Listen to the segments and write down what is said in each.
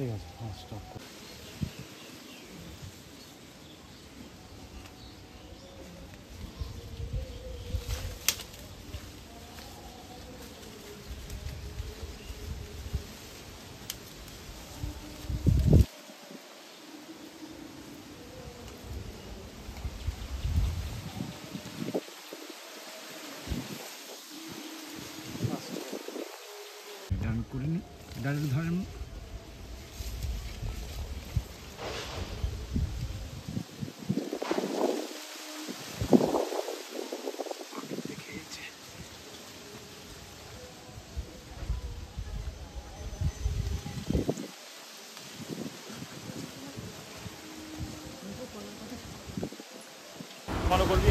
ঠিক আছে, হ্যাঁ স্টপ কর। ডান করে নি, ডাইরেক্ট ধরেন।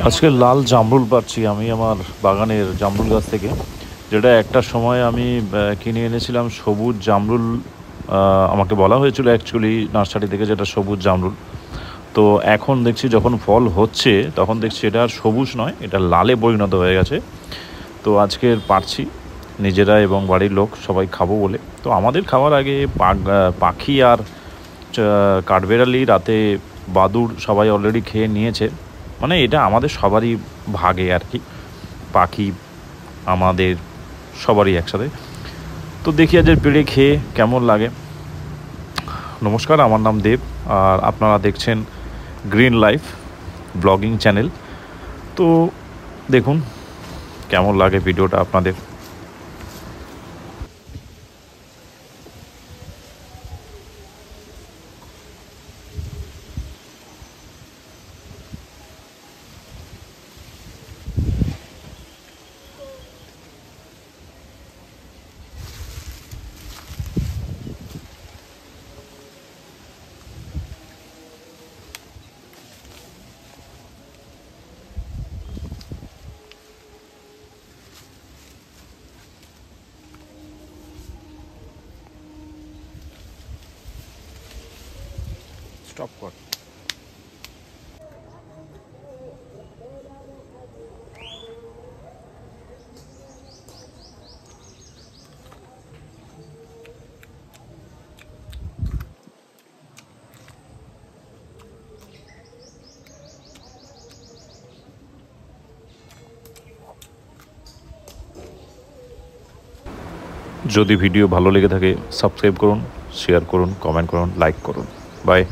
আজকে লাল জামরুল পাচ্ছি আমি আমার বাগানের জামরুল গাছ থেকে, যেটা একটা সময় আমি কিনে এনেছিলাম সবুজ জামরুল। আমাকে বলা হয়েছিল অ্যাকচুয়ালি নার্সারি থেকে, যেটা সবুজ জামরুল। তো এখন দেখছি যখন ফল হচ্ছে তখন দেখছি এটা আর সবুজ নয়, এটা লালে পরিণত হয়ে গেছে। তো আজকের পারছি নিজেরা এবং বাড়ির লোক সবাই খাবো বলে। তো আমাদের খাওয়ার আগে পাখি আর কাঠবেড়ালি, রাতে বাদুড় সবাই অলরেডি খেয়ে নিয়েছে। মানে এটা আমাদের সবারই ভাগে আর কি, পাখি আমাদের সবারই একসাথে। তো দেখি আজ পেড়ে খেয়ে কেমন লাগে। নমস্কার, আমার নাম দেব আর আপনারা দেখছেন গ্রিন লাইফ ব্লগিং চ্যানেল। তো দেখুন কেমন লাগে ভিডিওটা আপনাদের। স্টপ কর। যদি ভিডিও ভালো লেগে থাকে সাবস্ক্রাইব করুন, শেয়ার করুন, কমেন্ট করুন, লাইক করুন। বাই।